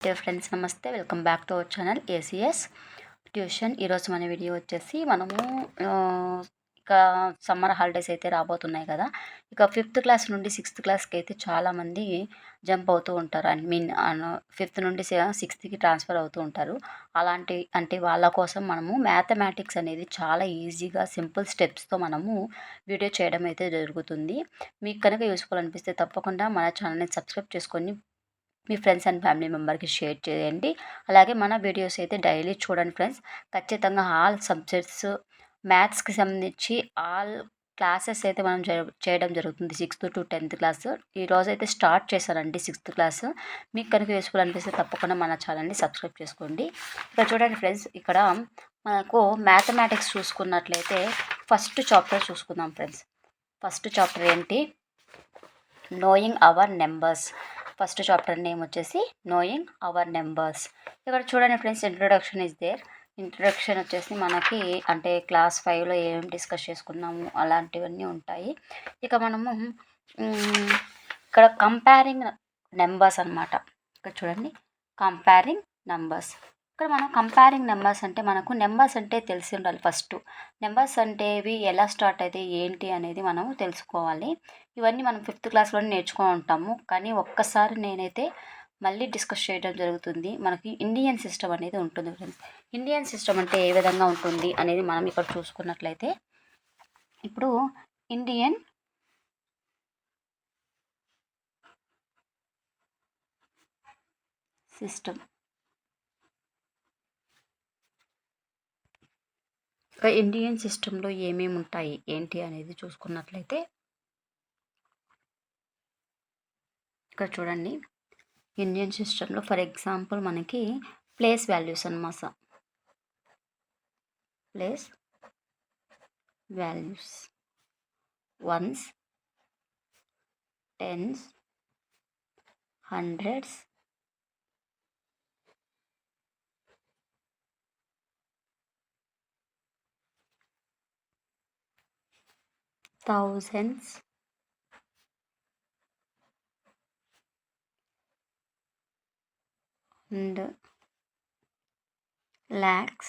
Dear friends, నమస్తే. Welcome back to our channel ACS tuition. ఈరోజు మన వీడియో వచ్చేసి మనము ఇక సమ్మర్ హాలిడేస్ అయితే రాబోతున్నాయి కదా. ఇక 5th క్లాస్ నుండి 6th క్లాస్కి అయితే చాలామంది జంప్ అవుతూ ఉంటారు. ఫిఫ్త్ నుండి 6th ట్రాన్స్ఫర్ అవుతూ ఉంటారు. అంటే వాళ్ళ కోసం మనము మ్యాథమెటిక్స్ అనేది చాలా ఈజీగా సింపుల్ స్టెప్స్తో మనము వీడియో చేయడం అయితే జరుగుతుంది. మీకు కనుక యూస్ఫుల్ అనిపిస్తే తప్పకుండా మన ఛానల్ని సబ్స్క్రైబ్ చేసుకొని మీ ఫ్రెండ్స్ అండ్ ఫ్యామిలీ మెంబర్కి షేర్ చేయండి. అలాగే మన వీడియోస్ అయితే డైలీ చూడండి ఫ్రెండ్స్. ఖచ్చితంగా ఆల్ సబ్జెక్ట్స్ మ్యాథ్స్కి సంబంధించి ఆల్ క్లాసెస్ అయితే మనం చేయడం జరుగుతుంది. 6th to 10th క్లాస్ ఈరోజు అయితే స్టార్ట్ చేశానండి 6th క్లాస్. మీకు కనుక యూస్ఫుల్ అనిపిస్తే తప్పకుండా మన ఛానల్ని సబ్స్క్రైబ్ చేసుకోండి. ఇక్కడ చూడండి ఫ్రెండ్స్, ఇక్కడ మనకు మ్యాథమెటిక్స్ చూసుకున్నట్లయితే ఫస్ట్ చాప్టర్ చూసుకుందాం ఫ్రెండ్స్. ఫస్ట్ చాప్టర్ ఏంటి? Knowing our numbers. First chapter name వచ్చేసి నోయింగ్ అవర్ నెంబర్స్. ఇక్కడ చూడండి friends, introduction is there. Introduction వచ్చేసి మనకి అంటే క్లాస్ 5లో ఏం డిస్కస్ చేసుకున్నాము అలాంటివన్నీ ఉంటాయి. ఇక మనము ఇక్కడ కంపేరింగ్ నెంబర్స్ అనమాట. ఇక్కడ చూడండి, కంపేరింగ్ నెంబర్స్. ఇక్కడ మనం కంపేరింగ్ నెంబర్స్ అంటే మనకు నెంబర్స్ అంటే తెలిసి ఉండాలి. ఫస్ట్ నెంబర్స్ అంటే ఇవి ఎలా స్టార్ట్ అయితే ఏంటి అనేది మనం తెలుసుకోవాలి. ఇవన్నీ మనం 5th క్లాస్లోనే నేర్చుకొని ఉంటాము. కానీ ఒక్కసారి నేనైతే మళ్ళీ డిస్కస్ చేయడం జరుగుతుంది. మనకి ఇండియన్ సిస్టమ్ అనేది ఉంటుంది ఫ్రెండ్స్. ఇండియన్ సిస్టమ్ అంటే ఏ విధంగా ఉంటుంది అనేది మనం ఇక్కడ చూసుకున్నట్లయితే, ఇప్పుడు ఇండియన్ సిస్టమ్, ఇండియన్ సిస్టంలో ఏమేమి ఉంటాయి ఏంటి అనేది చూసుకున్నట్లయితే, ఇక్కడ చూడండి, ఇండియన్ సిస్టంలో ఫర్ ఎగ్జాంపుల్ మనకి ప్లేస్ వాల్యూస్ అన్నమాట. Place values, ones, tens, hundreds, thousands, and lakhs,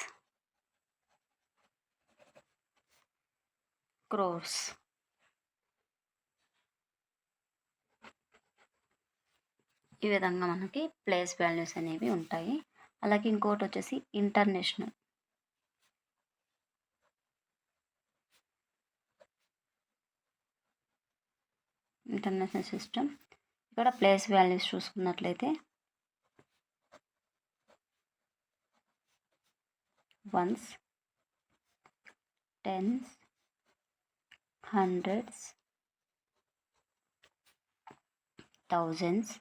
crores. ఈ విధంగా మనకి ప్లేస్ వాల్యూస్ అనేవి ఉంటాయి. అలాగే ఇంకోటి వచ్చేసి ఇంటర్నేషనల్ సిస్టమ్. ఇక్కడ ప్లేస్ వాల్యూస్ చూసుకున్నట్లయితే ones, tens, hundreds, thousands,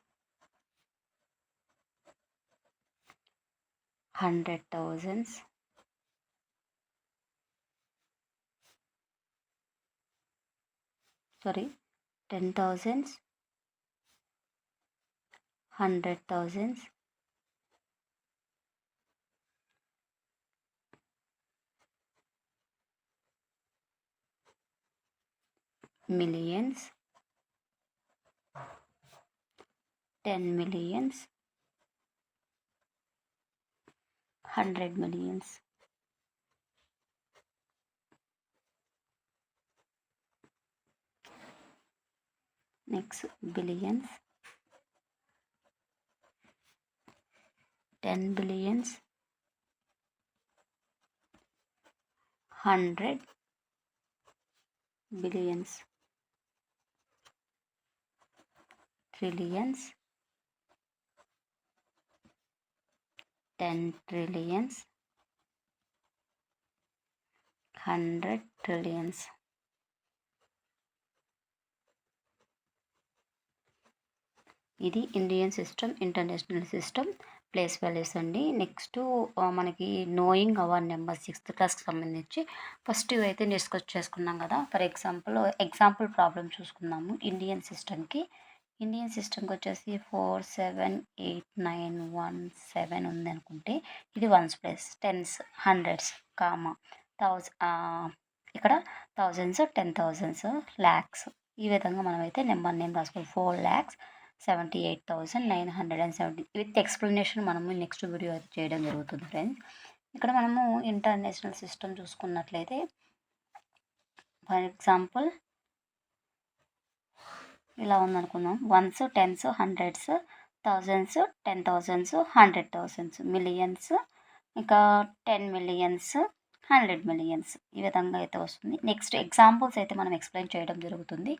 100,000s, sorry, 10,000s, 100,000s, millions, 10 millions, 100 millions. Next, billions, 10 billions, 100 billions, trillions, 10 trillions, 100 trillions. ఇది Indian system, international system, place values అండి. నెక్స్ట్ మనకి నోయింగ్ అవర్ నెంబర్ 6th క్లాస్కి సంబంధించి first ఇవైతే discuss చేసుకున్నాం కదా. For example problem చూసుకున్నాము. Indian సిస్టమ్కి వచ్చేసి 4 7 8 9 1 7 ఉంది అనుకుంటే, ఇది ones place, tens, hundreds, comma, ఇక్కడ థౌజండ్స్, 10,000s, ల్యాక్స్. ఈ విధంగా మనమైతే నెంబర్ నేమ్ రాసుకోవాలి. 4 lakhs, 78,970 విత్ ఎక్స్ప్లెనేషన్ మనము నెక్స్ట్ వీడియో అయితే చేయడం జరుగుతుంది ఫ్రెండ్స్. ఇక్కడ మనము ఇంటర్నేషనల్ సిస్టమ్ చూసుకున్నట్లయితే ఫర్ ఎగ్జాంపుల్ ఇలా ఉందనుకుందాం. Ones, tens, hundreds, thousands, 10,000s, 100,000s, millions, ఇంకా 10 మిలియన్స్, 100 మిలియన్స్, ఈ విధంగా అయితే వస్తుంది. నెక్స్ట్ ఎగ్జాంపుల్స్ అయితే మనం ఎక్స్ప్లెయిన్ చేయడం జరుగుతుంది.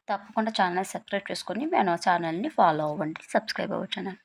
తప్పకుండా ఛానల్ సబ్స్క్రైబ్ చేసుకొని మన ఛానల్ని ఫాలో అవ్వండి. సబ్స్క్రైబ్ అవ్వ ఛానల్.